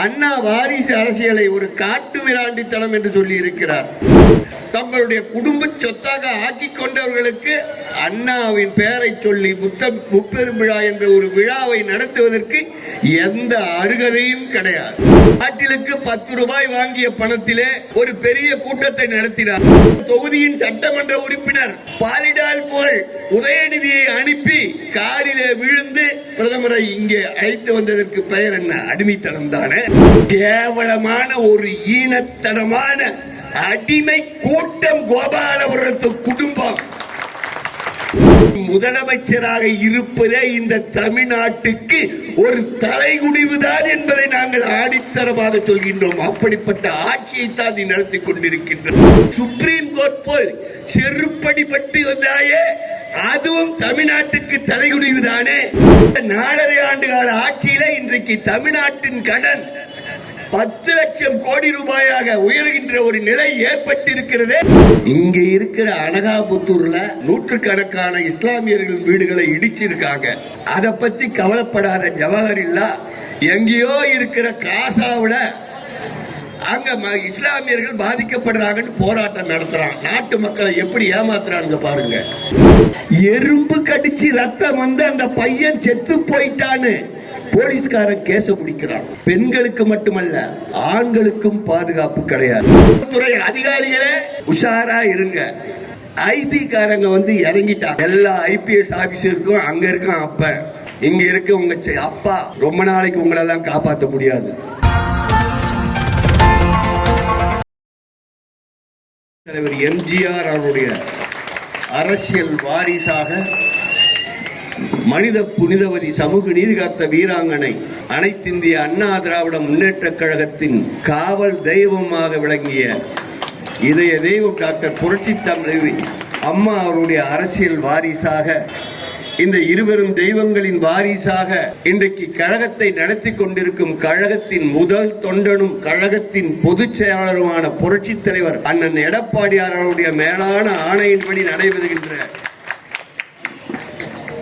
அண்ணா வாரிசு அரசியலை ஒரு காட்டு மிராண்டித்தனம் என்று சொல்லி இருக்கிறார். தங்களுடைய குடும்ப சொத்தாக ஆக்கி கொண்டவர்களுக்கு அண்ணாவின் பெயரை சொல்லி முப்பெரும் விழா என்ற ஒரு விழாவை நடத்துவதற்கு எந்த அருகதையும் கிடையாது. நாட்டிலுக்கு 10 ரூபாய் வாங்கிய பணத்திலே ஒரு பெரிய கூட்டத்தை நடத்தினார். தொகுதியின் சட்டமன்ற உறுப்பினர் பாலிடால் புகழ் உதயநிதியை அனுப்பி காரிலே விழுந்து பிரதமரை இங்கே அழைத்து வந்ததற்கு பெயர் என்ன? அடிமைத்தனம் தானே. கேவலமான ஒரு ஈனத்தனமான அடிமை கூட்டம் கோபாலபுரத்து குடும்பம். முதலமைச்சராக இருப்பதே இந்த தமிழ்நாட்டுக்கு ஒரு தலைகுனிவுதான் என்பதை நாங்கள் ஆணித்தரமாக சொல்கின்றோம். அப்படிப்பட்ட ஆட்சியை தான் நீ நடத்தி கொண்டிருக்கின்றோம். சுப்ரீம் கோர்ட் போய் செருப்படி பட்டு வந்தாயே, அதுவும் தமிழ்நாட்டுக்கு தலைகுனிவுதானே. 4.5 ஆண்டு கால ஆட்சியில இன்றைக்கு தமிழ்நாட்டின் கடன் 10 லட்சம் கோடி ரூபாயாக உயர்கின்ற ஒரு நிலை ஏற்பட்டிருக்கிறது. இங்க இருக்கிற அனகாபுத்தூர்ல நூற்றுக்கணக்கான இஸ்லாமியர்கள் வீடுகளை இடிச்சிருக்காங்க. அதை பத்தி கவலைப்படாத ஜவஹரில்லா எங்கேயோ இருக்கிற காசாவுல அங்க இஸ்லாமியர்கள் பாதிக்கப்படுறாங்கன்னு போராட்டம் நடத்துறான். நாட்டு மக்களை எப்படி ஏமாத்துறாங்க பாருங்க. எறும்பு கடிச்சு ரத்தம் வந்து அந்த பையன் செத்து போயிட்டான்னு போலீஸ்காரன் கேச முடிக்கிறான். பெண்களுக்கு மட்டுமல்ல, ஆண்களுக்கும் பாதுகாப்பு கிடையாது. துறை அதிகாரிகளே உஷாரா இருங்க. ஐபி காரங்க வந்து இறங்கிட்டாங்க. எல்லா ஐபிஎஸ் ஆபீசருக்கும் அங்க இருக்க அப்ப இங்க இருக்க உங்க அப்பா ரொம்ப நாளைக்கு உங்களெல்லாம் காப்பாற்ற முடியாது. தலைவர் எம்ஜிஆர் அவருடைய அரசியல் வாரிசாக மனித புனிதவதி சமூக நீதி காத்த வீராங்கனை அனைத்திந்திய அண்ணா திராவிட முன்னேற்ற கழகத்தின் காவல் தெய்வமாக விளங்கிய இதய தெய்வம் டாக்டர் புரட்சி தலைவி அம்மா அவருடைய அரசியல் வாரிசாக, இந்த இருவரும் தெய்வங்களின் வாரிசாக இன்றைக்கு கழகத்தை நடத்தி கொண்டிருக்கும் கழகத்தின் முதல் தொண்டனும் கழகத்தின் பொதுச் செயலாளருமான புரட்சி தலைவர் அண்ணன் எடப்பாடியார் அவருடைய மேலான ஆணையின்படி நடைபெறுகின்ற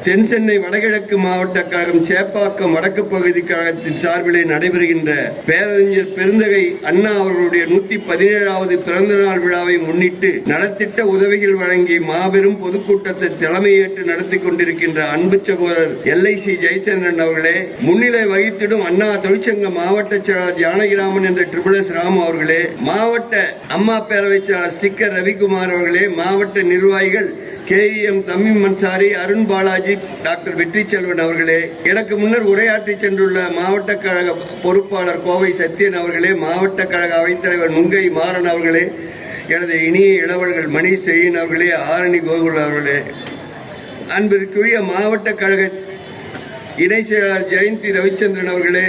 தென் சென்னை வடகிழக்கு மாவட்ட கழகம் சேப்பாக்கம் வடக்கு பகுதி கழகத்தின் சார்பிலே நடைபெறுகின்ற பேரறிஞர் பெருந்தகை அண்ணா அவர்களுடைய 117வது பிறந்த நாள் விழாவை முன்னிட்டு நலத்திட்ட உதவிகள் வழங்கி மாபெரும் பொதுக்கூட்டத்தை தலைமையேற்று நடத்தி கொண்டிருக்கின்ற அன்பு சகோதரர் LIC ஜெயச்சந்திரன் அவர்களே, முன்னிலை வகித்திடும் அண்ணா தொழிற்சங்க மாவட்ட செயலாளர் ஜானகிராமன் என்ற SSS ராமு அவர்களே, மாவட்ட அம்மா பேரவை செயலாளர் ஸ்டிக்கர் ரவிக்குமார் அவர்களே, மாவட்ட நிர்வாகிகள் KEM Tamim Ansari, Arun Balaji, doctor வெற்றி செல்வன் அவர்களே, எனக்கு முன்னர் உரையாற்றி சென்றுள்ள மாவட்ட கழக பொறுப்பாளர் கோவை சத்யன் அவர்களே, மாவட்ட கழக அவைத்தலைவர் நுங்கை மாறன் அவர்களே, எனது இனிய இளவல்கள் மணி செயின் அவர்களே, ஆரணி கோகுல் அவர்களே, அன்பிற்குரிய மாவட்ட கழக இணை செயலாளர் ஜெயந்தி ரவிச்சந்திரன் அவர்களே,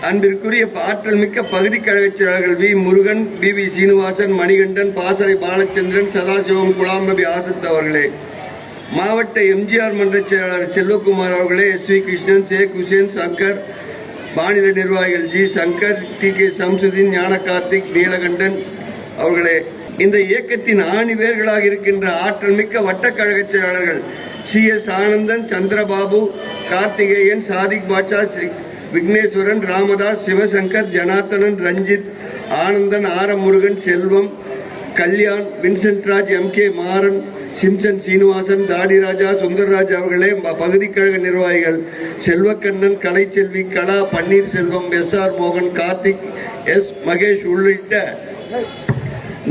அன்பிற்குரிய ஆற்றல் மிக்க பகுதி கழக செயலாளர்கள் V முருகன், BV சீனிவாசன், மணிகண்டன், பாசறை பாலச்சந்திரன், சதாசிவம், குலாம்பி ஆசத் அவர்களே, மாவட்ட எம்ஜிஆர் மன்ற செயலாளர் செல்வகுமார் அவர்களே, SV கிருஷ்ணன், ஷேக் ஹுசேன், சங்கர், மாநில நிர்வாகிகள் G சங்கர், TK சம்சுதீன், ஞான கார்த்திக், நீலகண்டன் அவர்களே, இந்த இயக்கத்தின் ஆணிவேர்களாக இருக்கின்ற ஆற்றல் மிக்க வட்டக்கழக செயலாளர்கள் CS Anandan, Chandrababu, Karthikeyan, Sadiq Batcha, Vigneswaran, Ramadoss, Sivasankar, Janarthanan, Ranjith, Anandan, Murugan, Selvam, Kalyan, Vincent Raj, MK Maran, Simson Seenivasan, Thadiraja, Sundarraj அவர்களே, பகுதி கழக நிர்வாகிகள் செல்வக்கண்ணன், கலைச்செல்வி, கலா, பன்னீர்செல்வம், SR மோகன், கார்த்திக், S மகேஷ் உள்ளிட்ட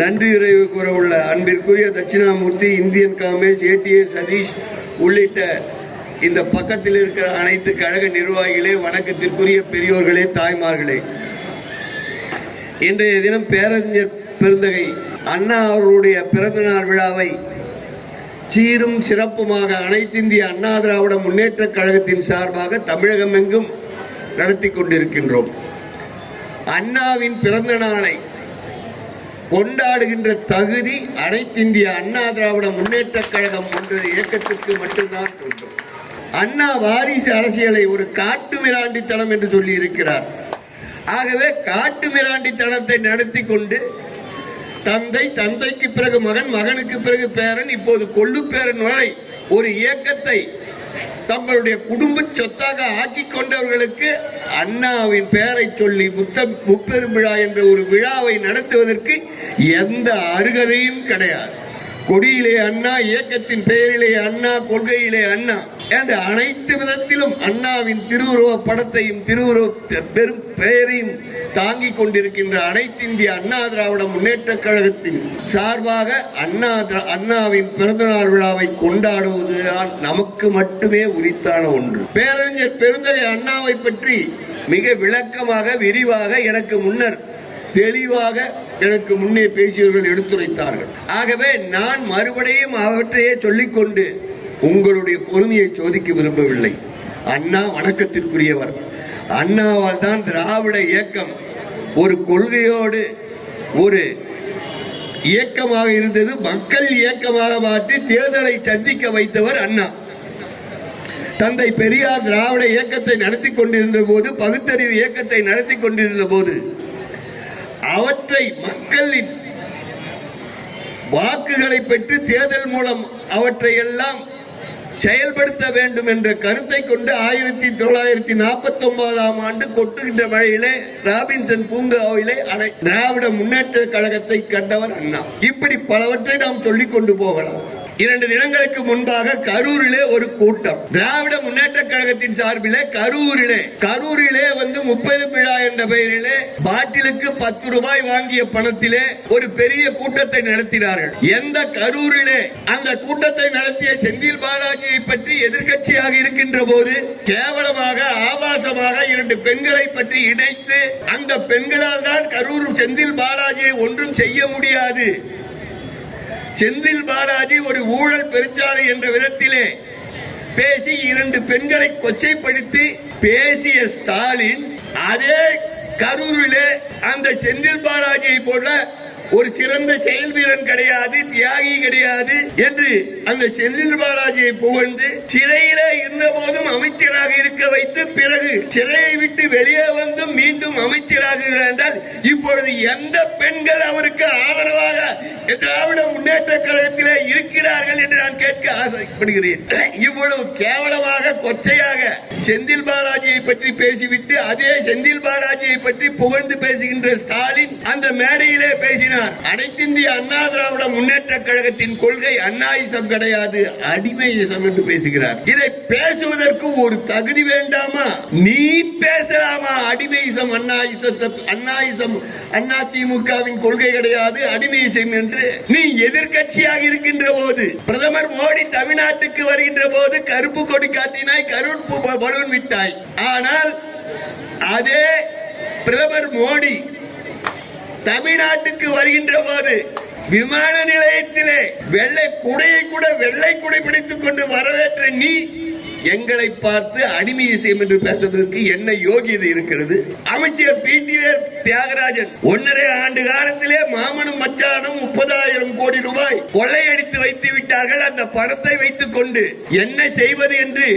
நன்றியுரை கூற உள்ள அன்பிற்குரிய தட்சிணாமூர்த்தி, இந்தியன் காமேஷ், ATA சதீஷ் உள்ளிட்ட இந்த பக்கத்தில் இருக்கிற அனைத்து கழக நிர்வாகிகளே, வணக்கத்திற்குரிய பெரியோர்களே, தாய்மார்களே, இன்றைய தினம் பேரறிஞர் பெருந்தகை அண்ணா அவர்களுடைய பிறந்த நாள் விழாவை சீரும் சிறப்புமாக அனைத்திந்திய அண்ணா திராவிட முன்னேற்ற கழகத்தின் சார்பாக தமிழகம் எங்கும் நடத்தி கொண்டிருக்கின்றோம். அண்ணாவின் பிறந்த நாளை கொண்டாடுகின்ற தகுதி அனைத்திந்திய அண்ணா திராவிட முன்னேற்ற கழகம் என்ற இயக்கத்திற்கு மட்டும்தான் உண்டு. அண்ணா வாரிசு அரசியலை ஒரு காட்டு மிராண்டித்தனம் என்று சொல்லி இருக்கிறார். ஆகவே காட்டு மிராண்டித்தனத்தை நடத்தி கொண்டு தந்தைக்கு பிறகு மகன், மகனுக்கு பிறகு பேரன், இப்போது கொள்ளு பேரன் வரை ஒரு இயக்கத்தை தங்களுடைய குடும்ப சொத்தாக ஆக்கி கொண்டவர்களுக்கு அண்ணாவின் பெயரை சொல்லி முப்பெரும் விழா என்ற ஒரு விழாவை நடத்துவதற்கு எந்த அருகதையும் கிடையாது. கொடியிலே அண்ணா, இயக்கத்தின் பெயரிலே அண்ணா, கொள்கையிலே அண்ணா என்ற அனைத்து விதத்திலும் அண்ணாவின் திருவுருவ படத்தையும் திருவுருவ பெரும் பெயரையும் தாங்கிக் கொண்டிருக்கின்ற அனைத்து இந்திய அண்ணா திராவிட முன்னேற்ற கழகத்தின் சார்பாக அண்ணாவின் பிறந்தநாள் விழாவை கொண்டாடுவதுதான் நமக்கு மட்டுமே உரித்தான ஒன்று. பேரறிஞர் பெருந்தகை அண்ணாவை பற்றி மிக விளக்கமாக விரிவாக எனக்கு முன்னர் தெளிவாக எனக்கு முன்னே பேசியவர்கள் எடுத்துரைத்தார்கள். ஆகவே நான் மறுபடியும் அவற்றையே சொல்லிக்கொண்டு உங்களுடைய பொறுமையை சோதிக்க விரும்பவில்லை. அண்ணா வணக்கத்திற்குரியவர். அண்ணாவால் தான் திராவிட இயக்கம் ஒரு கொள்கையோடு ஒரு இயக்கமாக இருந்தது, மக்கள் இயக்கமாக மாற்றி தேர்தலை சந்திக்க வைத்தவர் அண்ணா. தந்தை பெரியார் திராவிட இயக்கத்தை நடத்தி கொண்டிருந்த போது, பகுத்தறிவு இயக்கத்தை நடத்தி கொண்டிருந்த போது அவற்றை மக்களின் வாக்குகளை பெற்று தேர்தல் மூலம் அவற்றை எல்லாம் செயல்படுத்த வேண்டும் என்ற கருத்தை கொண்டு 1949ஆம் ஆண்டு கொட்டுகின்ற மழையிலே ராபின்சன் பூங்காவிலே திராவிட முன்னேற்ற கழகத்தை கண்டவர் அண்ணா. இப்படி பலவற்றை நாம் சொல்லிக் கொண்டு போகலாம். 2 தினங்களுக்கு முன்பாக கரூரிலே ஒரு கூட்டம், திராவிட முன்னேற்ற கழகத்தின் சார்பிலே கரூரிலே வந்து முப்பெரும் விழா என்ற பெயரிலே பாட்டிலுக்கு 10 ரூபாய் வாங்கிய பணத்திலே ஒரு பெரிய கூட்டத்தை நடத்தினார்கள். எந்த கரூரிலே அந்த கூட்டத்தை நடத்திய செந்தில் பாலாஜியை பற்றி எதிர்க்கட்சியாக இருக்கின்ற போது கேவலமாக ஆபாசமாக 2 பெண்களை பற்றி இணைத்து அந்த பெண்களால் தான் கரூர் செந்தில் பாலாஜியை ஒன்றும் செய்ய முடியாது, செந்தில் பாலாஜி ஒரு ஊழல் பெருஞ்சாலை என்ற விதத்திலே பேசி 2 பெண்களை கொச்சைப்படுத்தி பேசிய ஸ்டாலின் அதே கரூரிலே அந்த செந்தில் பாலாஜியை போல ஒரு சிறந்த செயல் வீரன் கிடையாது, தியாகி கிடையாது என்று அந்த செந்தில் பாலாஜியை புகழ்ந்து சிறையிலே இருந்த போதும் அமைச்சராக இருக்க வைத்து பிறகு சிறையை விட்டு வெளியே வந்து மீண்டும் அமைச்சராக என்றால் இப்பொழுது எந்த பெண்கள் அவருக்கு ஆதரவாக திராவிட முன்னேற்ற கழகத்திலே இருக்கிறார்கள் என்று நான் கேட்க ஆசைப்படுகிறேன். இவ்வளவு கேவலமாக கொச்சையாக செந்தில் பாலாஜியை பற்றி பேசிவிட்டு அதே செந்தில் பாலாஜியை பற்றி புகழ்ந்து பேசுகின்ற ஸ்டாலின் அந்த மேடையிலே பேசினார். அனைத்திந்திய அண்ணா திராவிட முன்னேற்ற கழகத்தின் கொள்கை அண்ணாயிசம் கிடையாது, அடிமையிசம் என்று பேசுகிறார். இதை பேசுவதற்கு ஒரு தகுதி வேண்டாமா? நீ பேசலாமா? அடிமையிசம் அண்ணாயிசம் அண்ணா திமுகவின் கொள்கை கிடையாது, அடிமையிசம் என்று. நீ எதிர்கட்சியாக இருக்கின்ற போது பிரதமர் மோடி தமிழ்நாட்டுக்கு வருகின்ற போது கருப்பு கொடி காட்டினாய், கருப்பு பலூன் விட்டாய். ஆனால் அதே பிரதமர் மோடி தமிழ்நாட்டுக்கு வருகின்ற போது விமான நிலையத்திலே வெள்ளை குடையை கூட வெள்ளை குடை பிடித்துக் கொண்டு வரவேற்ற நீ எங்களை பார்த்து அடிமை இசையம் என்று பேசுவதற்கு என்ன யோகியதை இருக்கிறது? அமைச்சர் பிடிஆர் தியாகராஜன் 1.5 ஆண்டு காலத்திலே மாமனும் மச்சானும் 30,000 கோடி ரூபாய் கொள்ளையடித்து வைத்து விட்டார்கள். அந்த பணத்தை வைத்துக் கொண்டு என்ன செய்வது என்று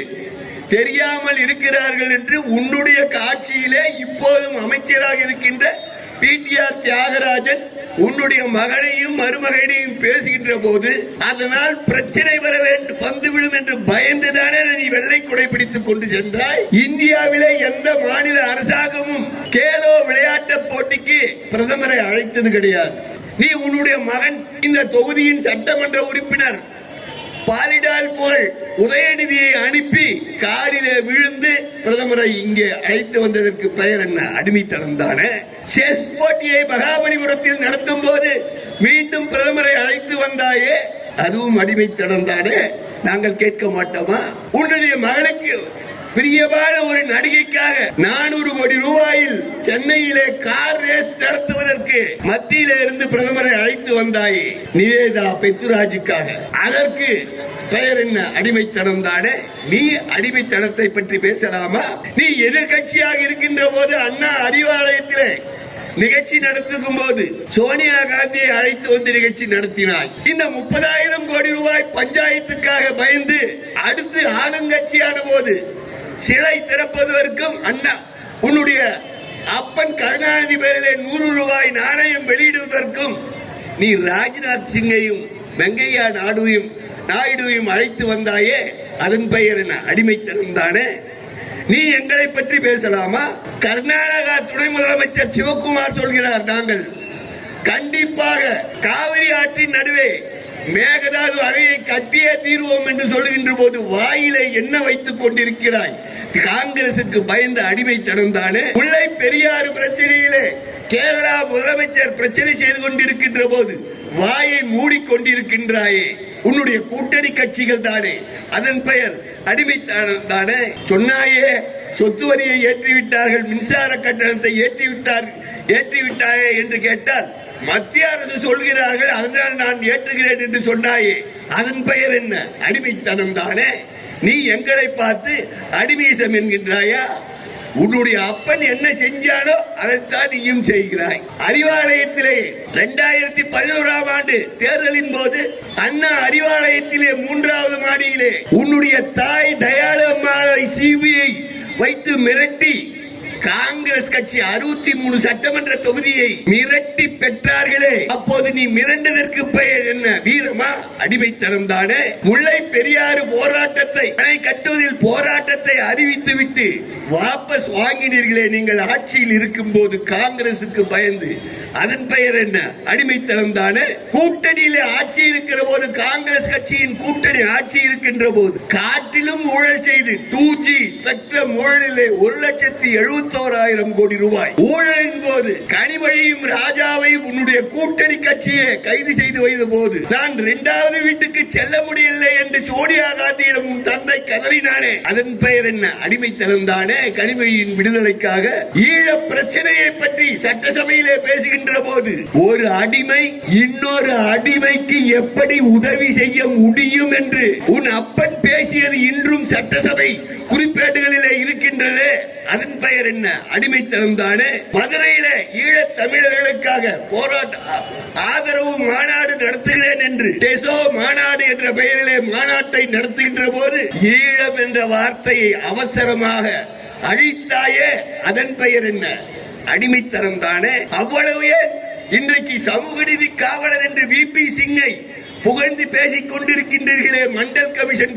தெரியாமல் இருக்கிறார்கள் என்று உன்னுடைய காட்சியிலே இப்போதும் அமைச்சராக இருக்கின்ற பிடிஆர் தியாகராஜன் உன்னுடைய மகனையும் மருமகனையும் பேசுகின்ற போது அதனால் பிரச்சனை வர வேண்டும் வந்துவிடும் என்று பயந்துதானே நீ வெள்ளை குடை பிடித்துக் கொண்டு சென்றாய். இந்தியாவிலே எந்த மாநில அரசாங்கமும் கேலோ விளையாட்டு போட்டிக்கு பிரதமரை அழைத்தது கிடையாது. நீ உன்னுடைய மகன் இந்த தொகுதியின் சட்டமன்ற உறுப்பினர் பாலிடால் போல் உதயநிதியை அனுப்பி காரிலே விழுந்து பிரதமரை இங்கே அழைத்து வந்ததற்கு பெயர் என்ன? அடிமைத்தனம் தானே. செஸ் போட்டியை மகாபலிபுரத்தில் நடத்தும் போது மீண்டும் பிரதமரை அழைத்து வந்தாயே, அதுவும் அடிமைத்தனம் தானே. நாங்கள் கேட்க மாட்டோமா? உன்னுடைய மகளுக்கு பிரியமான ஒரு நடிகைக்காக 400 கோடி ரூபாயில் சென்னையிலே கார் ரேஸ் நடத்துவதற்கு மத்தியிலே இருந்து பிரதமரை அழைத்து வந்தாயே நிவேதா பெத்துராஜுக்காக, அதற்கு பெயர் என்ன? அடிமைத்தனம் தானே. நீ அடிமைத்தனத்தை பற்றி பேசலாமா? நீ எதிர்கட்சியாக இருக்கின்ற போது அண்ணா அறிவாலயத்திலே நிகழ்ச்சி நடத்தும் போது சோனியா காந்தியை அழைத்து வந்து நிகழ்ச்சி நடத்தினாய். இந்த 30,000 கோடி ரூபாய் பஞ்சாயத்துக்காக பயந்து அடுத்து ஆளுங்கட்சியான போது சிலை திறப்பதற்கும் அண்ணா உன்னுடைய அப்பன் கருணாநிதி பேரிலே 100 ரூபாய் நாணயம் வெளியிடுவதற்கும் நீ ராஜ்நாத் சிங்கையும் வெங்கையா நாயுடுவையும் அழைத்து வந்தாயே. அதன் பெயர் என்ன? அடிமைத்தனம் தானே. நீ எங்களை பற்றி பேசலாமா? கர்நாடகா துணை முதலமைச்சர் சிவகுமார் சொல்கிறார், நாங்கள் கண்டிப்பாக காவிரி ஆற்றின் நடுவே மேகதாது அணையை கட்டியே தீர்வோம் என்று சொல்லுகின்ற போது வாயிலை என்ன வைத்துக் கொண்டிருக்கிறாய்? காங்கிரசுக்கு பயந்த அடிமைத்தனம் தானே. முல்லை பெரியாறு பிரச்சனையிலே கேரளா முதலமைச்சர் பிரச்சனை செய்து கொண்டிருக்கின்ற போது வாயை மூடிக்கொண்டிருக்கின்றாயே, உன்னுடைய கூட்டணி கட்சிகள் தானே. அதன் பெயர் அடிமைத்தனம் தானே. சொன்னாயே சொத்து வரியை ஏற்றிவிட்டார்கள், மின்சார கட்டணத்தை ஏற்றிவிட்டாயே என்று கேட்டால் மத்திய அரசு சொல்கிறார்கள், அதனால் நான் ஏற்றுகிறேன் என்று சொன்னாயே, அதன் பெயர் என்ன? அடிமைத்தனம் தானே. நீ எங்களை பார்த்து அடிமைசம் என்கின்றாயா? உன்னுடைய அப்பன் என்ன செஞ்சானோ அதைத்தான் நீயும் செய்கிறாய். அறிவாலயத்திலே 2011ஆம் ஆண்டு தேர்தலின் போது அண்ணா அறிவாலயத்திலே 3வது மாடியிலே உன்னுடைய தாய் தயாளு அம்மாளை சிபிஐ வைத்து மிரட்டி காங்கிரஸ் கட்சி 63 சட்டமன்ற தொகுதியை மிரட்டி பெற்றார்களே, அப்போது நீ மிரண்டதற்கு பெயர் என்ன? வீரமா? அடிமைத்தனம் தானே. முல்லை பெரியாறு போராட்டத்தை அணை கட்டுவதில் போராட்டத்தை அறிவித்துவிட்டு வாபஸ் வாங்கினீர்களே நீங்கள் ஆட்சியில் இருக்கும் போது காங்கிரசுக்கு பயந்து, அதன் பெயர் என்ன? அடிமைத்தனம் தானே. கூட்டணியிலே ஆட்சி இருக்கிற போது, காங்கிரஸ் கட்சியின் கூட்டணி ஆட்சி இருக்கின்ற போது காட்டிலும் ஊழல் செய்து 2G ஸ்பெக்ட்ரம் ஊழலிலே 1,71,000 கோடி ரூபாய் ஊழலின் போது கனிமொழியும் ராஜாவையும் உன்னுடைய கூட்டணி கட்சியை கைது செய்து வைத்த போது நான் 2வது வீட்டுக்கு செல்ல முடியவில்லை என்று சோனியா காந்தியிடம் உன் தந்தை கதறினானே, அதன் பெயர் என்ன? அடிமைத்தனம் தானே. கனிமொழியின் விடுதலைக்காக ஈழ பிரச்சனையை பற்றி சட்டசபையிலே பேசுகின்ற போது ஒரு அடிமை இன்னொரு அடிமைக்கு எப்படி உதவி செய்ய முடியும் என்று உன் அப்பன் பேசியது இன்றும் சட்டசபை குறிப்பேடுகளிலே இருக்கின்றது. அதன் பெயர் என்ன? அடிமைத்தனம் தானே. மதுரையிலே ஈழத் தமிழர்களுக்காக போராட்ட ஆதரவு மாநாடு நடத்துகிறேன் என்று டெசோ மாநாடு என்ற பெயரிலே மாநாட்டை நடத்துகின்ற போது ஈழம் என்ற வார்த்தையை அவசரமாக அழித்தாயே, அதன் பெயர் என்ன? அடிமைத்தனம் தானே. அவ்வளவு இன்றைக்கு சமூக நீதி காவலர் என்று VP சிங்கை புகழ்ந்து பேசிக் கொண்டிருக்கின்றீர்களே, மண்டல் கமிஷன்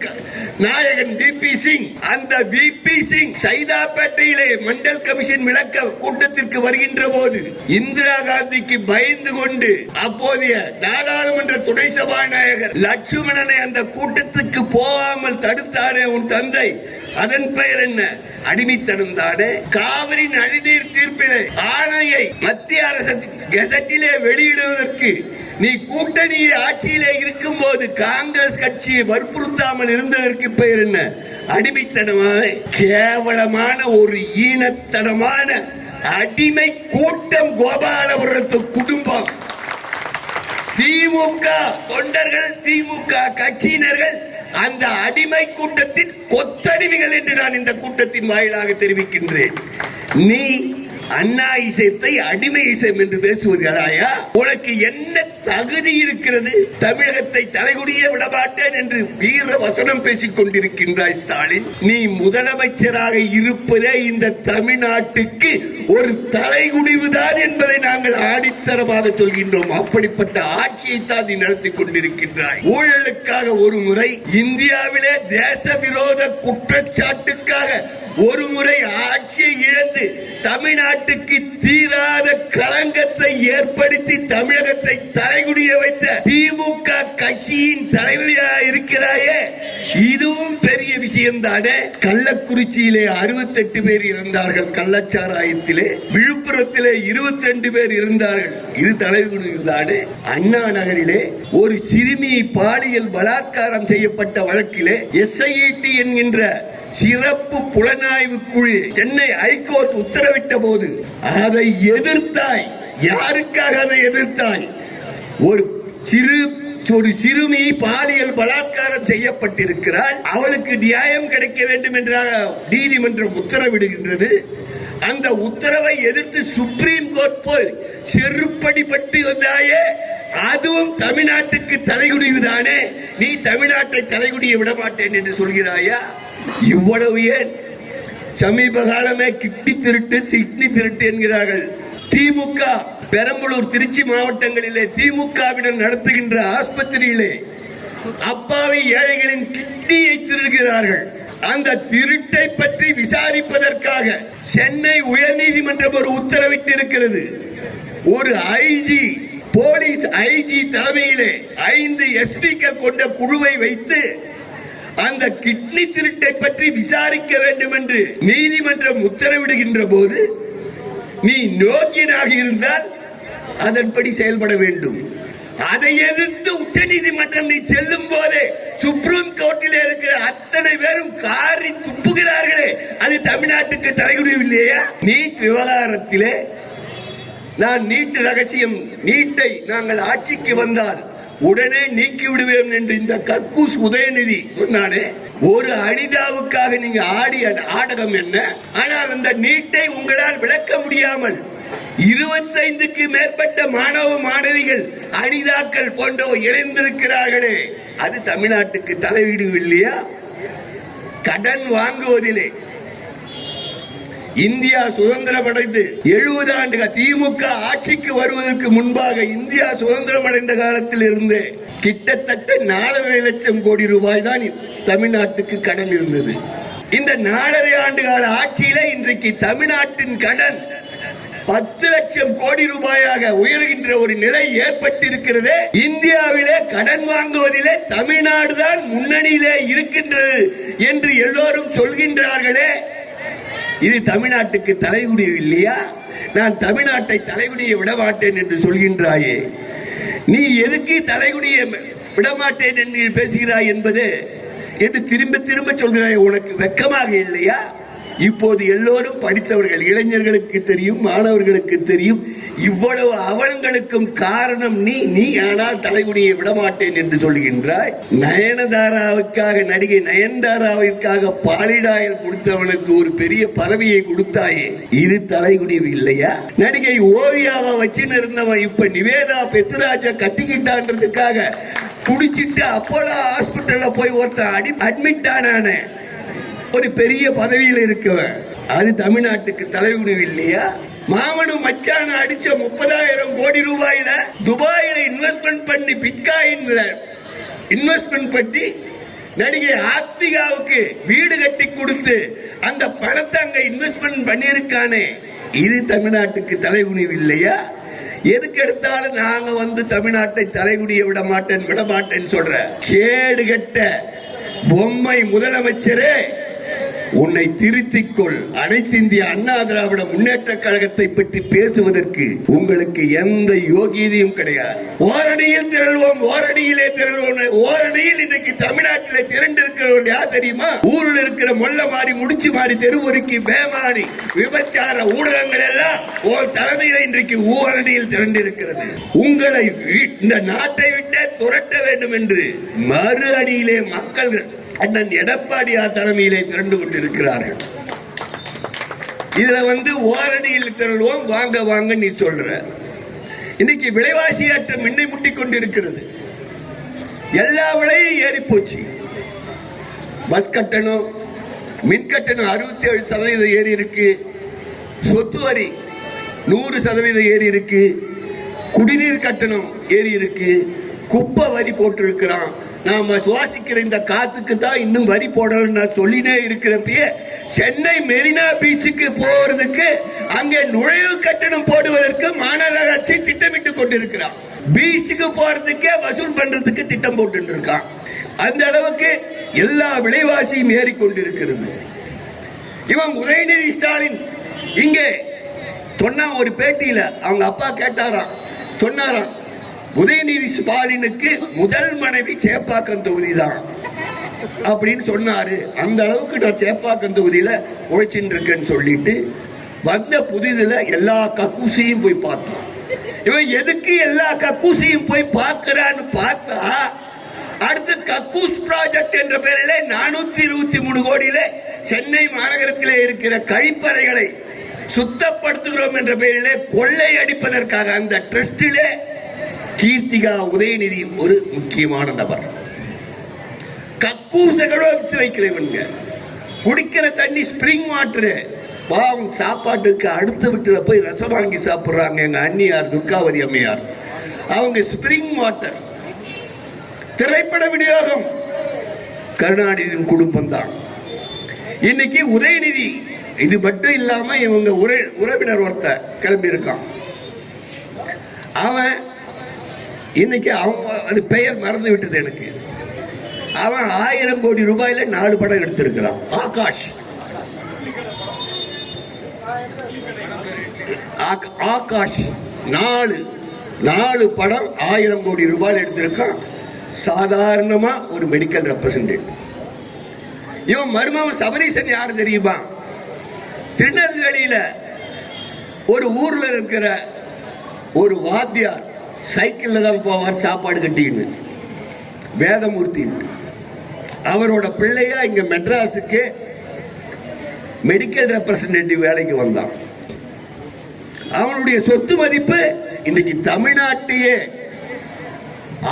நாயகன் VP சிங். அந்த VP சிங் சைதாப்பேட்டையிலே மண்டல் கமிஷன் விளக்க கூட்டத்திற்கு வருகின்ற போது இந்திரா காந்திக்கு பயந்து கொண்டு அப்போதைய நாடாளுமன்ற துணை சபாநாயகர் லட்சுமணனை அந்த கூட்டத்துக்கு போகாமல் தடுத்தானே உன் தந்தை, அதன் பெயர் என்ன? அடிமைத்தனம் தானே. காவிரி நதிநீர் தீர்ப்பிலே ஆணையை மத்திய அரசு கெசட்டிலே வெளியிடுவதற்கு நீ கூட்டணி ஆட்சியிலே இருக்கும் போது காங்கிரஸ் கட்சியை வற்புறுத்தாமல் இருந்ததற்கு பெயர் என்ன? அடிமைத்தனமான கேவலமான ஒரு ஈனத்தனமான அடிமை கூட்டம் கோபாலபுரத்து குடும்பம். திமுக தொண்டர்கள், திமுக கட்சியினர்கள் அந்த அடிமை கூட்டத்தின் கொத்தடிமைகள் என்று நான் இந்த கூட்டத்தின் வாயிலாக தெரிவிக்கின்றேன். நீ அண்ணா இசைத்தை அடிமை இசையம் என்று பேசுவதாயா? உனக்கு என்ன தகுதி இருக்கிறது? தமிழகத்தை தலைகுடியே விடமாட்டேன் என்று வீர வசனம் பேசிக் கொண்டிருக்கின்றாய் ஸ்டாலின். நீ முதலமைச்சராக இருப்பதே இந்த தமிழ்நாட்டுக்கு ஒரு தலைகுடிவுதான் என்பதை நாங்கள் ஆணித்தரமாக சொல்கின்றோம். அப்படிப்பட்ட ஆட்சியை தான் நீ நடத்தி கொண்டிருக்கின்றாய். ஊழலுக்காக ஒரு முறை, இந்தியாவிலே தேச விரோத குற்றச்சாட்டுக்காக ஒரு முறை ஆட்சியை இழந்து தமிழ்நாட்டுக்கு தீராத களங்கத்தை ஏற்படுத்தி தமிழகத்தை தலைகுடிய வைத்த திமுக கட்சியின் தலைவராக இருக்கிறாயே, இதுவும் பெரிய விஷயம் தானே. கள்ளக்குறிச்சியிலே 68 பேர் இறந்தார்கள் கள்ளச்சாராயத்திலே, விழுப்புரத்திலே 22 பேர் இருந்தார்கள், இது தலைகுடிவு தானே. அண்ணா நகரிலே ஒரு சிறுமி பாலியல் பலாத்காரம் செய்யப்பட்ட வழக்கிலே SIT என்கின்ற சிறப்பு புலனாய்வு குழு சென்னை ஹைகோர்ட் உத்தரவிட்ட போது அதை எதிர்த்தாய். யாருக்காக அதை எதிர்த்தாய்? ஒரு சிறுமி பாலியல் பலாத்காரம் செய்யப்பட்டிருக்கிறாள், அவளுக்கு நியாயம் கிடைக்க வேண்டும் என்ற நீதிமன்றம் உத்தரவிடுகின்றது. அந்த உத்தரவை எதிர்த்து சுப்ரீம் கோர்ட் போய் செருப்படிப்பட்டு வந்தாயே, அதுவும் தமிழ்நாட்டுக்கு தலைகுடிவுதானே. நீ தமிழ்நாட்டை தலைகுடிய விட மாட்டேன் என்று சொல்கிறாயா? இவ்வளவு ஏன்? சமீப காலமே கிட்டி திருட்டு, சிட்னி திருட்டு என்கிறார்கள். திமுக பெரம்பலூர், திருச்சி மாவட்டங்களிலே திமுகவினர் நடத்துகின்ற ஆஸ்பத்திரியிலே அப்பாவி ஏழைகளின் கிட்னியை திருடுகிறார்கள். அந்த திருட்டை பற்றி விசாரிப்பதற்காக சென்னை உயர்நீதிமன்றம் ஒரு உத்தரவிட்டிருக்கிறது. ஒரு ஐஜி, போலீஸ் ஐஜி தலைமையிலே 5 எஸ்பிக்கள் கொண்ட குழுவை வைத்து அந்த கிட்னி திருட்டை பற்றி விசாரிக்க வேண்டும் என்று நீதிமன்றம் உத்தரவிடுகின்ற போது நீ யோகியனாக இருந்தால் அதன்படி செயல்பட வேண்டும். அதை எதிர்த்து உச்ச நீதிமன்றம் நீ செல்லும் போதே சுப்ரீம் கோர்ட்டில் இருக்கிற அத்தனை பேரும் காரி துப்புகிறார்களே, அது தமிழ்நாட்டுக்கு தலைகுனிவில்லையா? நீட் விவகாரத்திலே நான் நீட் ரகசியம், நீட்டை நாங்கள் ஆட்சிக்கு வந்தால் உடனே நீக்கி விடுவேன் என்று இந்த கக்கூஸ் உதயநிதி சொன்னானே, ஒரு அனிதாவுக்காக நீங்க ஆடிய நாடகம் என்ன? ஆனால் அந்த நீட்டை உங்களால் விளக்க முடியாமல் 25க்கு மேற்பட்ட மாணவ மாணவிகள் அனிதாக்கள் போன்றோர் இணைந்திருக்கிறார்களே, அது தமிழ்நாட்டுக்கு தலையீடு இல்லையா? கடன் வாங்குவதிலே இந்தியா சுதந்திரம் அடைந்து 70 ஆண்டுகள் திமுக ஆட்சிக்கு வருவதற்கு முன்பாக இந்தியா சுதந்திரம் அடைந்த காலத்தில் இருந்து கிட்டத்தட்ட 4.5 லட்சம் கோடி ரூபாய் தான் தமிழ்நாட்டுக்கு கடன் இருந்தது. இந்த 4.5 ஆண்டு கால ஆட்சியில இன்றைக்கு தமிழ்நாட்டின் கடன் 10 லட்சம் கோடி ரூபாயாக உயர்கின்ற ஒரு நிலை ஏற்பட்டிருக்கிறது. இந்தியாவிலே கடன் வாங்குவதிலே தமிழ்நாடு தான் முன்னணியிலே இருக்கின்றது என்று எல்லோரும் சொல்கின்றார்களே, இது தமிழ்நாட்டுக்கு தலைகுனி இல்லையா? நான் தமிழ்நாட்டை தலைகுனியை விடமாட்டேன் என்று சொல்கின்றாயே, நீ எதுக்கு தலைகுனியை விடமாட்டேன் என்று பேசுகிறாய் என்பது என்று திரும்ப திரும்ப சொல்கிறாய். உனக்கு வெட்கமாக இல்லையா? இப்போது எல்லோரும் படித்தவர்கள், இளைஞர்களுக்கு தெரியும், மாணவர்களுக்கு தெரியும், இவ்வளவு அவலங்களுக்கும் காரணம் நீ ஆனால் தலைகுனியை விடமாட்டேன் என்று சொல்கின்றாய். நயனதாராவுக்காக, நடிகை நயன்தாராவிற்காக பாலிடாயல் கொடுத்தவனுக்கு ஒரு பெரிய பதவியை கொடுத்தாயே, இது தலைகுனிவு இல்லையா? நடிகை ஓவியாவை வச்சுன்னு இருந்தவன் இப்ப நிவேதா பெத்துராஜா கட்டிக்கிட்டான்றதுக்காக குடிச்சிட்டு அப்போலோ ஹாஸ்பிட்டல்ல போய் ஒருத்தன் அட்மிட் ஆனான, ஒரு பெரிய பதவியில் இருக்கவன், அது தமிழ்நாட்டுக்கு தலைகுனிவு இல்லையா? மாமனும் மச்சான அடிச்ச 30,000 கோடி ரூபாயில துபாயில இன்வெஸ்ட்மெண்ட் பண்ணி, பிட்காயின்ல இன்வெஸ்ட்மெண்ட் பண்ணி நடிகை ஆத்மிகாவுக்கு வீடு கட்டி கொடுத்து அந்த பணத்தை அங்க இன்வெஸ்ட்மெண்ட் பண்ணியிருக்கானே, இது தமிழ்நாட்டுக்கு தலைகுனிவு இல்லையா? எதுக்கு எடுத்தாலும் நாங்க தமிழ்நாட்டை தலைகுனிய விட மாட்டேன்னு சொல்ற கேடு கட்ட பொம்மை முதலமைச்சரே, உன்னை திருத்திக்கொள். அனைத்து இந்திய அண்ணா திராவிட முன்னேற்ற கழகத்தை பற்றி பேசுவதற்கு உங்களுக்கு எந்த யோகியதையும் கிடையாது. ஓரணியில் திரள்வோம், ஓரணியிலே திரள்வோம். ஓரணியில் இன்னைக்கு தமிழ்நாட்டில் திரண்டு இருக்கிறவர்கள் யார் தெரியுமா? ஊரில் இருக்கிற மொல்ல மாறி, முடிச்சு மாறி, தெருவொருக்கி, பேமானி, விபச்சார ஊடகங்கள் எல்லாம் ஒரு தலைமையில் இன்றைக்கு ஓரணியில் திரண்டு இருக்கிறது. உங்களை இந்த நாட்டை விட்டு துரட்ட வேண்டும் என்று மறு அணியிலே மக்கள் அண்ணன் எடப்பாடியார் தலைமையிலே திரண்டு கொண்டிருக்கிறார்கள். இதுல ஓரணியில் திரள்வோம், வாங்க வாங்க நீ சொல்ற. இன்னைக்கு விலைவாசி ஏற்றம் மின்னை முட்டி கொண்டிருக்கிறது. எல்லா விலையும் ஏறி போச்சு. பஸ் கட்டணம், மின் கட்டணம் 67% ஏறி இருக்கு. சொத்து வரி 100% ஏறி இருக்கு. குடிநீர் கட்டணம் ஏறி இருக்கு. குப்பை வரி போட்டு இருக்கிறான். நாம சுவாசிக்கிற இந்த காத்துக்கு தான் இன்னும் வரி போடணும் நான் சொல்லினே இருக்கிறப்பயே, சென்னை மெரினா பீச்சுக்கு போறதுக்கு அங்கே நுழைவு கட்டணம் போடுவதற்கு மாநகராட்சி திட்டமிட்டு கொண்டிருக்கிறான். பீச்சுக்கு போறதுக்கே வசூல் பண்றதுக்கு திட்டம் போட்டு இருக்கான். அந்த அளவுக்கு எல்லா விலைவாசியும் ஏறிக்கொண்டிருக்கிறது. இவன் உதயநிதி ஸ்டாலின் இங்கே சொன்ன ஒரு பேட்டியில அவங்க அப்பா கேட்டாராம், சொன்னாராம், உதயநிதி ஸ்டாலினுக்கு முதல் மனைவி சேப்பாக்கம் தொகுதி தான் அப்படின்னு சொன்னாரு. அந்த அளவுக்கு நான் சேப்பாக்கம் தொகுதியில உழைச்சிட்டு இருக்கேன்னு சொல்லிட்டு வந்த புதிதுல எல்லா கக்கூசியும் போய் பார்த்தோம். இவன் எதுக்கு எல்லா கக்கூசியும் போய் பார்க்கிறான்னு பார்த்தா, அடுத்து கக்கூஸ் ப்ராஜெக்ட் என்ற பெயரிலே 423 கோடியிலே சென்னை மாநகரத்திலே இருக்கிற கழிப்பறைகளை சுத்தப்படுத்துகிறோம் என்ற பெயரிலே கொள்ளை அடிப்பதற்காக அந்த ட்ரஸ்டிலே கீர்த்திகா உதயநிதி ஒரு முக்கியமான நபர். கக்கூசகளோ விட்டு வைக்கலவங்க. குடிக்கிற தண்ணி ஸ்பிரிங் வாட்டரு பாவம் சாப்பாட்டுக்கு அடுத்த வீட்டுல போய் ரசம் வாங்கி சாப்பிடுறாங்க. எங்க அண்ணியார் துர்காவதி அம்மையார், அவங்க ஸ்பிரிங் வாட்டர் திரைப்பட விநியோகம் கருணாநிதியின் குடும்பம் தான். இன்னைக்கு உதயநிதி இது மட்டும் இல்லாம இவங்க உறவினர் ஒருத்த கிளம்பி இருக்கான். அவன் இன்னைக்கு அது பெயர் மறந்து விட்டது எனக்கு. அவன் 1000 கோடி ரூபாயில 4 படம் எடுத்திருக்கிறான். ஆகாஷ் ஆகாஷ் 4 படம் 1000 கோடி ரூபாயில் எடுத்திருக்கான். சாதாரணமா ஒரு மெடிக்கல் ரெப்ரசன்டேட்டிவ். இவன் மருமகன் சபரீசன் யாரு தெரியுமா? திருநெல்வேலியில ஒரு ஊர்ல இருக்கிற ஒரு வாத்தியார் சைக்கிள்ல தான் போவார் சாப்பாடு கட்டின்னு, வேதமூர்த்தி. அவரோட பிள்ளையா இங்க மெட்ராஸுக்கு மெடிக்கல் ரெப்ரசன்டேட்டிவ் வேலைக்கு வந்தான். அவனுடைய சொத்து மதிப்பு இன்னைக்கு தமிழ்நாட்டையே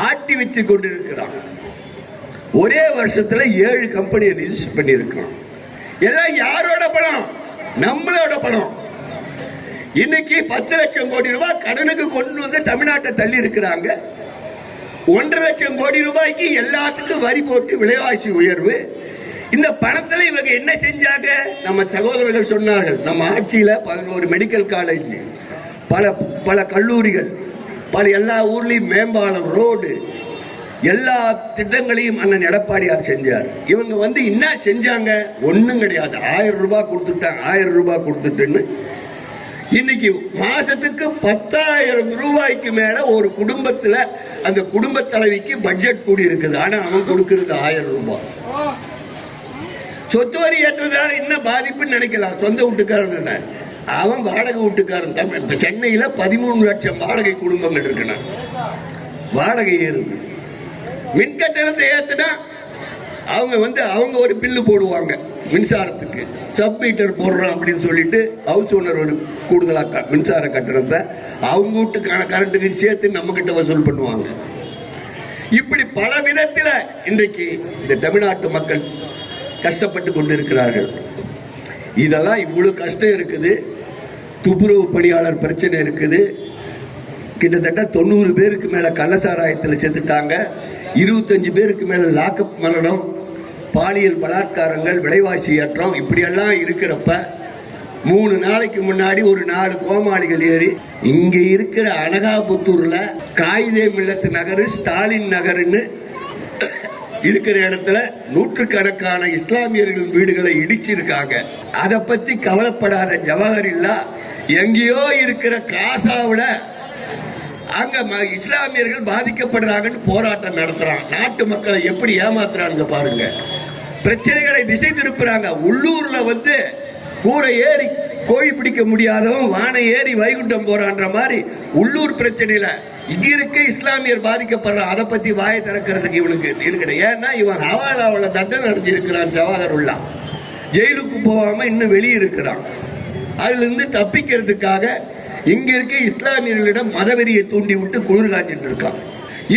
ஆட்டி வச்சு கொண்டிருக்கிறான். ஒரே வருஷத்துல 7 கம்பெனியை ரிஜிஸ்டர் பண்ணியிருக்கான். எல்லாம் யாரோட பணம்? நம்மளோட பணம். இன்னைக்கு 10 லட்சம் கோடி ரூபாய் கடனுக்கு கொண்டு வந்து தமிழ்நாட்டை தள்ளி இருக்கிறாங்க. 1.5 லட்சம் கோடி ரூபாய்க்கு எல்லாத்துக்கும் வரி போட்டு விலைவாசி உயர்வு. இந்த பணத்துல இவங்க என்ன செஞ்சாங்க? நம்ம சகோதரர்கள் சொன்னார்கள், நம்ம ஆட்சியில 11 மெடிக்கல் காலேஜ், பல கல்லூரிகள், எல்லா ஊர்லயும் மேம்பாலம், ரோடு, எல்லா திட்டங்களையும் அண்ணன் எடப்பாடியார் செஞ்சார். இவங்க வந்து என்ன செஞ்சாங்க? ஒண்ணும் கிடையாது. 1000 ரூபாய் கொடுத்துட்டாங்க. 1000 ரூபாய் கொடுத்துட்டுன்னு இன்னைக்கு மாசத்துக்கு 10,000 ரூபாய்க்கு மேல ஒரு குடும்பத்துல அந்த குடும்ப தலைவிக்கு பட்ஜெட் கூடி இருக்குது. ஆனா அவன் கொடுக்கிறது 1000 ரூபாய். சொத்து வரி ஏற்றதால என்ன பாதிப்புன்னு நினைக்கலாம். சொந்த வீட்டுக்காரன், அவன் வாடகை வீட்டுக்காரன். சென்னையில 13 லட்சம் வாடகை குடும்பங்கள் இருக்குன்னா வாடகை ஏறுது. மின் கட்டணத்தை ஏத்துனா அவங்க ஒரு பில்லு போடுவாங்க. மின்சாரத்துக்கு சப் மீட்டர் போடுறோம் அப்படின்னு சொல்லிட்டு ஹவுஸ் ஓனர் ஒரு கூடுதலாக மின்சார கட்டணத்தை அவங்க வீட்டுக்கான கரண்ட்டுக்கு சேர்த்து நம்ம கிட்ட வசூல் பண்ணுவாங்க. இப்படி பல விதத்தில் இன்றைக்கு இந்த தமிழ்நாட்டு மக்கள் கஷ்டப்பட்டு கொண்டிருக்கிறார்கள். இதெல்லாம் இவ்வளவு கஷ்டம் இருக்குது. துப்புரவு பணியாளர் பிரச்சனை இருக்குது. கிட்டத்தட்ட 90 பேருக்கு மேல கள்ளச்சாராயத்தில் செத்துட்டாங்க. 25 பேருக்கு மேல லாக்அப் மரணம், பாலியல் பலாத்காரங்கள், விலைவாசி ஏற்றம், இப்படியெல்லாம் இருக்கிறப்ப 3 நாளைக்கு முன்னாடி ஒரு 4 கோமாளிகள் ஏறி இங்க இருக்கிற அனகாபுத்தூர்ல காயிதே மில்லத்து நகர், ஸ்டாலின் நகர்னு இருக்கிற இடத்துல நூற்றுக்கணக்கான இஸ்லாமியர்கள் வீடுகளை இடிச்சிருக்காங்க. அதை பத்தி கவலைப்படாத ஜவஹரில்லா எங்கேயோ இருக்கிற காசாவுல அங்க இஸ்லாமியர்கள் பாதிக்கப்படுறாங்கன்னு போராட்டம் நடத்துறான். நாட்டு மக்களை எப்படி ஏமாத்துறாங்க பாருங்க. பிரச்சனைகளை திசை திருப்புறாங்க. உள்ளூர்ல கூரை ஏறி கோழி பிடிக்க முடியாதவன் வானை ஏறி வைகுண்டம் போறான்ற மாதிரி உள்ளூர் பிரச்சனையில இங்க இருக்க இஸ்லாமியர் பாதிக்கப்படுறான். அதை பத்தி வாயை திறக்கிறதுக்கு இவனுக்கு இருக்கிற. ஏன்னா இவன் ஹவாலாவில் தண்டனை அடைஞ்சிருக்கிறான். ஜவஹருல்லா ஜெயிலுக்கு போகாம இன்னும் வெளியே இருக்கிறான். அதுல இருந்து தப்பிக்கிறதுக்காக இங்க இருக்க இஸ்லாமியர்களிடம் மதவெறியை தூண்டி விட்டு குளிர் காஞ்சிட்டு இருக்கான்.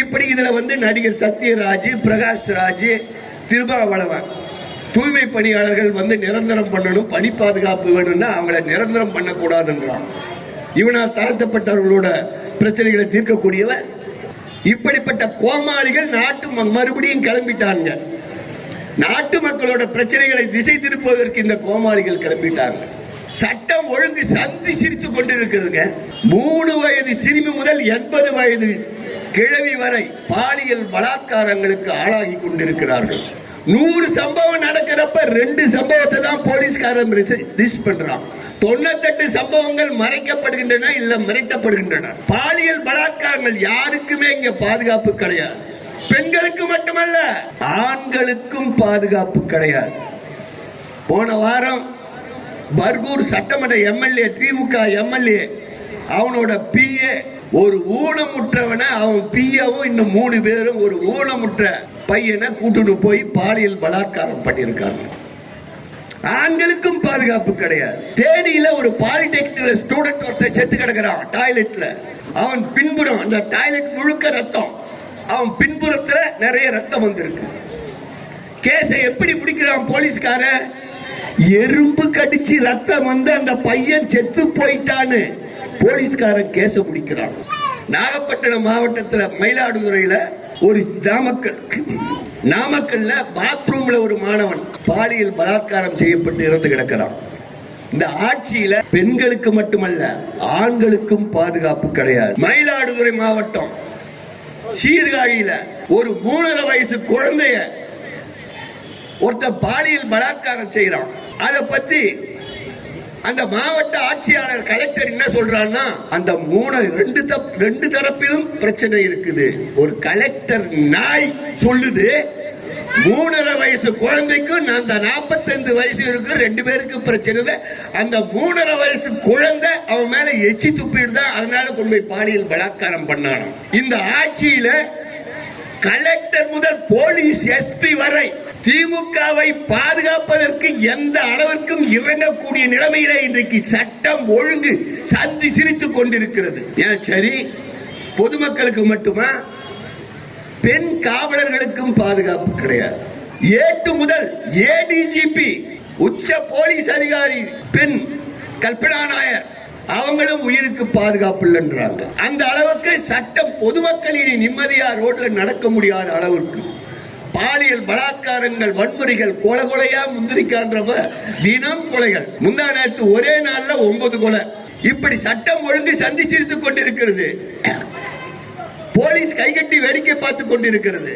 இப்படி இதுல நடிகர் சத்யராஜ், பிரகாஷ் ராஜ், திருமாவளவன் தூய்மை பணியாளர்கள் நிரந்தரம் பண்ணணும், பணி பாதுகாப்பு வேணும்னா அவங்கள நிரந்தரம் பண்ணக்கூடாதுன்றான். இவனால் தாழ்த்தப்பட்டவர்களோட பிரச்சனைகளை தீர்க்கக்கூடியவன். இப்படிப்பட்ட கோமாளிகள் நாட்டு மறுபடியும் கிளம்பிட்டாங்க. நாட்டு மக்களோட பிரச்சனைகளை திசை திருப்புவதற்கு இந்த கோமாளிகள் கிளம்பிட்டாங்க. சட்டம் ஒழுங்கு சந்தி சிரித்துக் கொண்டிருக்கிறதுங்க. 3 வயது சிறுமி முதல் 80 வயது கிழவி வரை பாலியல் பலாத்காரங்களுக்கு ஆளாகி கொண்டிருக்கிறார்கள். 100 சம்பவம் நடக்கிறப்ப 2 சம்பவத்தை தான் போலீஸ்காரன் ரிஜிஸ்டர் பண்றான். 98 சம்பவங்கள் மறைக்கப்படுகின்றன, இல்ல மிரட்டப்படுகின்றன. பாலியல் பலாத்காரங்கள் யாருக்குமே இங்க பாதுகாப்பு கிடையாது. பெண்களுக்கு மட்டுமல்ல, ஆண்களுக்கும் பாதுகாப்பு கிடையாது. போன வாரம் பர்கூர் சட்டமன்ற எம்எல்ஏ, திமுக எம்எல்ஏ, அவனோட பிஏ ஒரு ஊனமுற்றவனை, அவன் பிஏவும் இன்னும் 3 பேரும் ஒரு ஊனமுற்ற பையனை கூட்டிட்டு போய் பாலியல் பலாத்காரம் பண்ணியிருக்காங்க. ஆண்களுக்கும் பாதுகாப்பு கிடையாது. தேனியில ஒரு பாலிடெக்னிக் ஸ்டூடெண்ட் ஒருத்தர் செத்து கிடக்கிறான் டாய்லெட்ல. அவன் பின்புறம், அந்த டாய்லெட் முழுக்க ரத்தம், அவன் பின்புறத்துல நிறைய ரத்தம் வந்திருக்கு. கேஸை எப்படி பிடிக்கிறான் போலீஸ்காரன்? எறும்பு கடிச்சு ரத்தம் அந்த பையன் செத்து போயிட்டான்னு போலீஸ்காரன் கேஸை பிடிக்கிறான். நாகப்பட்டினம் மாவட்டத்தில் மயிலாடுதுறையில ஒரு நாமக்கல்ல பாத்ரூம்ல ஒரு மாணவன் பாலியல் பலாத்காரம் செய்யப்பட்டு இறந்து கிடக்கிறான். இந்த ஆட்சியில பெண்களுக்கு மட்டுமல்ல ஆண்களுக்கும் பாதுகாப்பு கிடையாது. மயிலாடுதுறை மாவட்டம் சீர்காழியில ஒரு 3.5 வயசு குழந்தைய ஒருத்த பாலியல் பலாத்காரம் செய்யறான். அதை பத்தி அந்த மாவட்ட ஆட்சியாளர் கலெக்டர் என்ன சொல்றான்னா, அந்த ரெண்டு தரப்பிலும் பிரச்சனை இருக்குது. ஒரு கலெக்டர் நாய் சொல்லுது 3.5 வயசு குழந்தைக்கும் அந்த 45 வயசு இருக்கு 2 பேருக்கு பிரச்சனை. அந்த 3.5 வயசு குழந்தை அவன் மேல எச்சி துப்பிடுதான், அதனால கொண்டு போய் பாலியல் பலாத்காரம் பண்ணானோ. இந்த ஆட்சியில கலெக்டர் முதல் போலீஸ் எஸ்பி வரை திமுகவை பாதுகாப்பதற்கு எந்த அளவிற்கும் இறங்கக்கூடிய நிலைமையில இன்றைக்கு சட்டம் ஒழுங்கு சந்தி சிரித்துக் கொண்டிருக்கிறது. ஏன் சரி, பொதுமக்களுக்கு மட்டுமா? பெண் காவலர்களுக்கும் பாதுகாப்பு கிடையாது. ஏட்டு முதல் ஏடிஜிபி உச்ச போலீஸ் அதிகாரி பெண் கல்பனா நாயர் அவங்களும் உயிருக்கு பாதுகாப்பு இல்லைன்றாங்க. அந்த அளவுக்கு சட்டம் பொதுமக்களின் நிம்மதியா ரோட்ல நடக்க முடியாத அளவுக்கு பாலியல் பலாத்காரங்கள், வன்முறைகள், கொலையா முந்திரிக்கான்றவ தினம் கொலைகள். முந்தா நேரத்து ஒரே நாள்ல 9 கொலை. இப்படி சட்டம் ஒழுங்கு சந்தி சிரித்துக் கொண்டிருக்கிறது. போலீஸ் கைகட்டி வேடிக்கை பார்த்து கொண்டிருக்கிறது.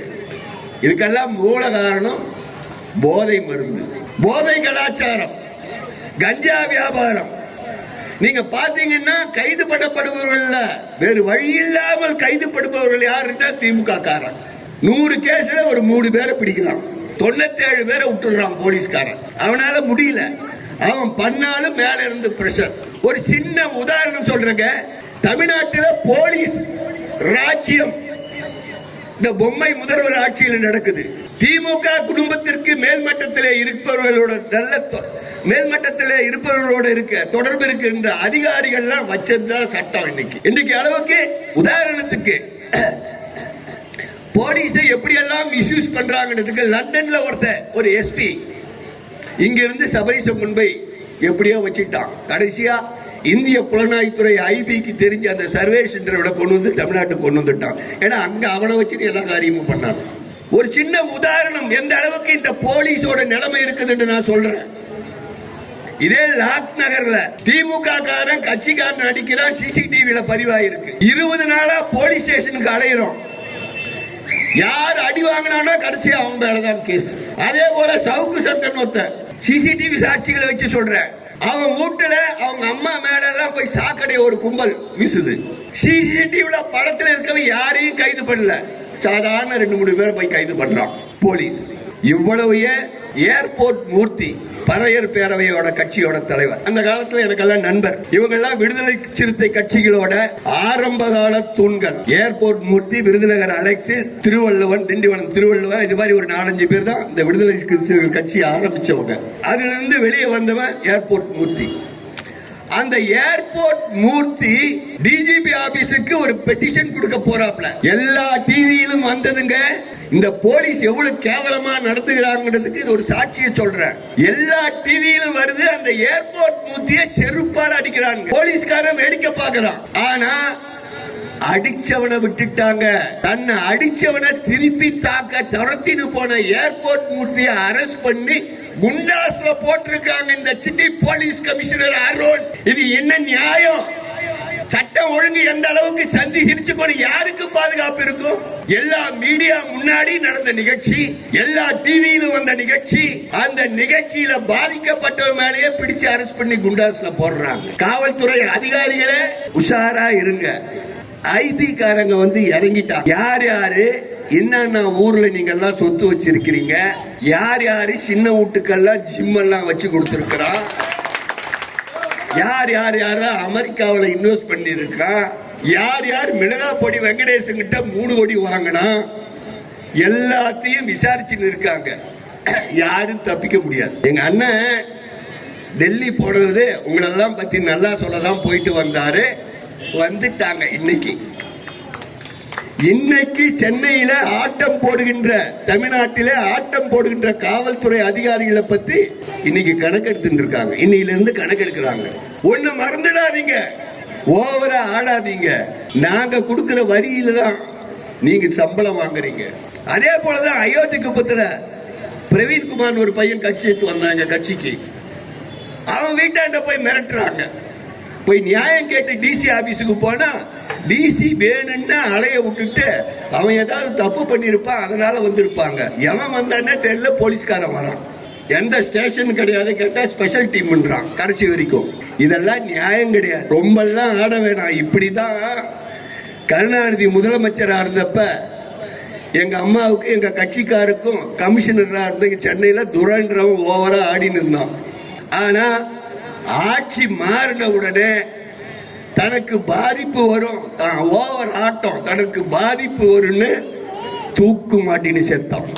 இதுக்கெல்லாம் மூல காரணம் போதை மருந்து, போதை கலாச்சாரம், கஞ்சா வியாபாரம். நீங்க பாத்தீங்கன்னா கைது பண்ணப்படுபவர்கள் வேறு வழி இல்லாமல் கைது படுபவர்கள் யாருன்னா திமுக காரன். 100 கேஸ்ல ஒரு 3 பேரை பிடிக்கிறான், 97 பேரை விட்டுறான் போலீஸ்காரன். அவனால முடியல, அவன் பண்ணாலும் மேல இருந்து பிரஷர். ஒரு சின்ன உதாரணம் சொல்றேங்க. தமிழ்நாட்டில் போலீஸ் ராஜ்யம் இந்த பொம்மை முதல்வர் ஆட்சியில் நடக்குது. திமுக குடும்பத்திற்கு மேல்மட்டத்தில் இருப்பவர்களோட மேல்மட்டத்தில் இருப்பவர்களோட இருக்க தொடர்பு இருக்கின்ற அதிகாரிகள்லாம் வச்சதுதான் சட்டம். இன்னைக்கு அளவுக்கு உதாரணத்துக்கு போலீஸை எப்படி எல்லாம் மிஸ்யூஸ் பண்றாங்கிறதுக்கு லண்டன்ல ஒரு எஸ்பி இங்க இருந்து சபரிசம் முன்பை எப்படியோ வச்சுட்டான். கடைசியா இந்திய புலனாய்வுத்துறை ஐபிக்கு தெரிஞ்ச அந்த சர்வேஷ் சென்டரை கொண்டு வந்து தமிழ்நாட்டுக்கு கொண்டு வந்துட்டான். ஏன்னா அங்க அவனை வச்சுட்டு எல்லா காரியமும் பண்ணான். ஒரு சின்ன உதாரணம் எந்த அளவுக்கு இந்த போலீஸோட நிலைமை இருக்குதுன்னு நான் சொல்றேன். இதே லாக் நகர்ல திமுக காரன் கட்சிக்காரன் அடிக்கிறான், சிசிடிவில பதிவாயிருக்கு. 20 நாளா போலீஸ் ஸ்டேஷனுக்கு அலையிறோம். யார் அடி வாங்கினா கடைசி அவன் மேலதான் கேஸ். அதே போல சவுக்கு சங்கர் ஒருத்தன் சிசிடிவி சாட்சிகளை வச்சு சொல்றேன், அவன் வீட்டுல அவங்க அம்மா மேலதான் போய் சாக்கடை ஒரு கும்பல் வீசுது. சிசிடிவில படத்துல இருக்கவன் யாரையும் கைது பண்ணல, சாதாரண 2-3 பேரை போய் கைது பண்றான் போலீஸ். இவ்வளவு ஏர்போர்ட் மூர்த்தி பறையர் பேரவையோட கட்சியோட தலைவர், அந்த காலத்துல எனக்கெல்லாம் நண்பர். இவங்க எல்லாம் விடுதலை சிறுத்தை கட்சிகளோட ஆரம்ப கால தூண்கள். ஏர்போர்ட் மூர்த்தி, விருதுநகர் அலெக்ஸ், திருவள்ளுவன், திண்டிவனம் திருவள்ளுவன், இது மாதிரி ஒரு 4-5 பேர் தான் இந்த விடுதலை சிறுத்தைகள் கட்சி ஆரம்பிச்சவங்க. அதுல இருந்து வெளியே வந்தவன் ஏர்போர்ட் மூர்த்தி. அந்த ஏர்போர்ட் மூர்த்தி டிஜிபி ஆபீஸுக்கு ஒரு பெட்டிஷன் கொடுக்க போறாப்ல. எல்லா டிவியிலும் வந்ததுங்க. இந்த போலீஸ் எவ்வளவு கேவலமா நடந்துகிறாங்கிறதுக்கு இது ஒரு சாட்சியை சொல்றேன். எல்லா டிவியிலும் வருது. அந்த ஏர்போர்ட் மூர்த்தியை செருப்பால அடிக்கிறாங்க. போலீஸ்காரன் வேடிக்கை பார்க்கறான். ஆனா அடிச்சவனை விட்டுட்டாங்க. தன்னை அடிச்சவனை திருப்பி தாக்க துரத்தின்னு போன ஏர்போர்ட் மூர்த்தியை அரெஸ்ட் பண்ணி குண்டாஸ்ல போட்டிருக்காங்க இந்த சிட்டி போலீஸ் கமிஷனர் அருண். இது என்ன நியாயம்? சட்டம் ஒழுங்கு எந்த அளவுக்கு சந்தி சிரிச்சு யாருக்கு பாதுகாப்பு இருக்கும்? எல்லா மீடியா முன்னாடி நடந்த நிகழ்ச்சி, எல்லா டிவியிலும் வந்த நிகழ்ச்சி, அந்த நிகழ்ச்சியில பாதிக்கப்பட்டவங்க மேலேயே பிடிச்சு அரெஸ்ட் பண்ணி குண்டாஸ்ல போடுறாங்க. காவல்துறை அதிகாரிகளே உஷாரா இருங்க. ஐபி காரங்க வந்து இறங்கிட்டாங்க. யார் யாரு என்னன்னா ஊர்ல நீங்க எல்லாம் சொத்து வச்சிருக்கிறீங்க, யார் யாரு சின்ன வீட்டுக்கெல்லாம் ஜிம் எல்லாம் வச்சு கொடுத்திருக்கிறான், யார் யார் யாரா அமெரிக்காவில் இன்வெஸ்ட் பண்ணி இருக்கா, யார் யார் மிளகா பொடி வெங்கடேசன் கிட்ட 3 கோடி வாங்கினா, எல்லாத்தையும் விசாரிச்சுன்னு இருக்காங்க. யாரும் தப்பிக்க முடியாது. எங்க அண்ணன் டெல்லி போனது உங்களெல்லாம் பத்தி நல்லா சொல்லதான் போயிட்டு வந்தாரு. வந்துட்டாங்க. இன்னைக்கு சென்னையில ஆட்டம் போடுகின்ற, தமிழ்நாட்டில ஆட்டம் போடுகின்ற காவல்துறை அதிகாரிகளை பத்தி இன்னைக்கு கணக்கெடுத்து இருக்காங்க. இன்னையில இருந்து கணக்கெடுக்கிறாங்க. ஒண்ணு மறந்துடாதீங்க, ஓவரா ஆடாதீங்க. நாங்க கொடுக்கிற வரியில தான் நீங்க சம்பளம் வாங்குறீங்க. அதே போலதான் அயோத்தி குப்பத்துல பிரவீன்குமார் ஒரு பையன் கட்சி எடுத்து வந்தாங்க. கட்சிக்கு அவன் வீட்டாண்ட போய் மிரட்டுறாங்க. போய் நியாயம் கேட்டு டிசி ஆபீஸுக்கு போனா டிசி வேணும்னு அலைய விட்டுட்டு அவன் ஏதாவது தப்பு பண்ணியிருப்பான், அதனால வந்திருப்பாங்க. எவன் வந்தானே தெரியல, போலீஸ்காரன் வரான். எந்த ஸ்டேஷன் கிடையாது, கேட்டா ஸ்பெஷல் டீம்ன்றான் கடைசி வரைக்கும். இதெல்லாம் நியாயம் கிடையாது. ரொம்பலாம் ஆட வேணாம். இப்படிதான் கருணாநிதி முதலமைச்சராக இருந்தப்ப எங்க அம்மாவுக்கும் எங்க கட்சிக்காருக்கும் கமிஷனராக இருந்த சென்னையில் துரன்றவன் ஓவரா ஆடின்னு இருந்தான். ஆனா ஆட்சி மாறின உடனே தனக்கு பாதிப்பு வரும், தான் ஓவர் ஆட்டம், தனக்கு பாதிப்பு வரும்னு தூக்கு மாட்டின்னு செத்தான்.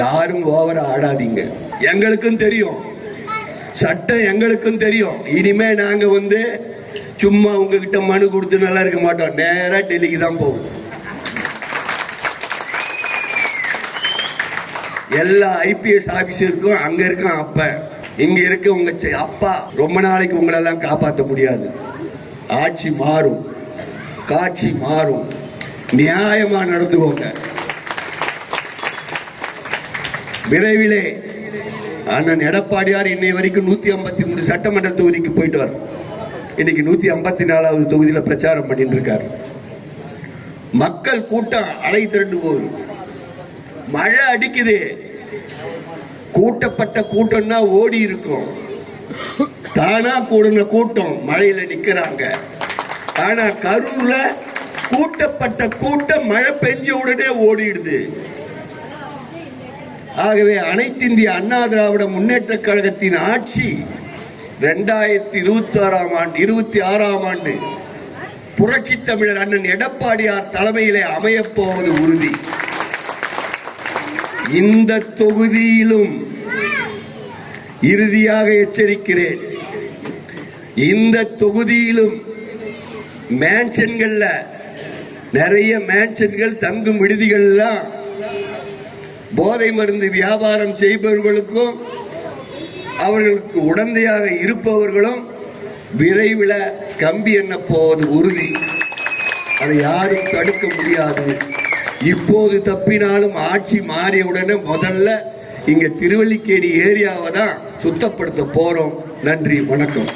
யாரும் ஓவரா ஆடாதீங்க. எங்களுக்கும் தெரியும் சட்டம், எங்களுக்கும் தெரியும். இனிமே நாங்க சும்மா உங்ககிட்ட மனு கொடுத்து நல்லா இருக்க மாட்டோம். நேரா டெல்லிக்கு தான் போவோம். எல்லா ஐபிஎஸ் ஆபீசருக்கும் அங்க இருக்கான் அப்ப, இங்க இருக்க உங்க அப்பா ரொம்ப நாளைக்கு உங்களெல்லாம் காப்பாற்ற முடியாது. ஆட்சி மாறும், காட்சி மாறும். நியாயமா நடந்துக்கோங்க. விரைவிலே அண்ணன் எடப்பாடியார் இன்னை வரைக்கும் 153 சட்டமன்ற தொகுதிக்கு போயிட்டு வர, இன்னைக்கு 154வது தொகுதியில் பிரச்சாரம் பண்ணிட்டு இருக்காரு. மக்கள் கூட்டம் அலை திரண்டு போகுது. மழை அடிக்குது. கூட்டப்பட்ட கூட்டம்னா ஓடி இருக்கும். தானா கூடின கூட்டம் மழையில நிக்கிறாங்க. ஆனா கரூர்ல கூட்டப்பட்ட கூட்டம் மழை பெஞ்ச உடனே ஓடிடுது. ஆகவே அனைத்து இந்திய அண்ணா திராவிட முன்னேற்ற கழகத்தின் ஆட்சி 2026ஆம் ஆண்டு புரட்சி தமிழர் அண்ணன் எடப்பாடியார் தலைமையிலே அமையப் போவது உறுதி. இந்த தொகுதியிலும் இறுதியாக எச்சரிக்கிறேன், இந்த தொகுதியிலும் மேன்ஷன்கள்ல நிறைய மேன்ஷன்கள், தங்கும் விடுதிகள்லாம் போதை மருந்து வியாபாரம் செய்பவர்களுக்கும் அவர்களுக்கு உடந்தையாக இருப்பவர்களும் விரைவில் கம்பி எண்ண போவது உறுதி. அதை யாரும் தடுக்க முடியாது. இப்போது தப்பினாலும் ஆட்சி மாறியவுடனே முதல்ல இங்க திருவல்லிக்கேணி ஏரியாவை தான் சுத்தப்படுத்த போறோம். நன்றி, வணக்கம்.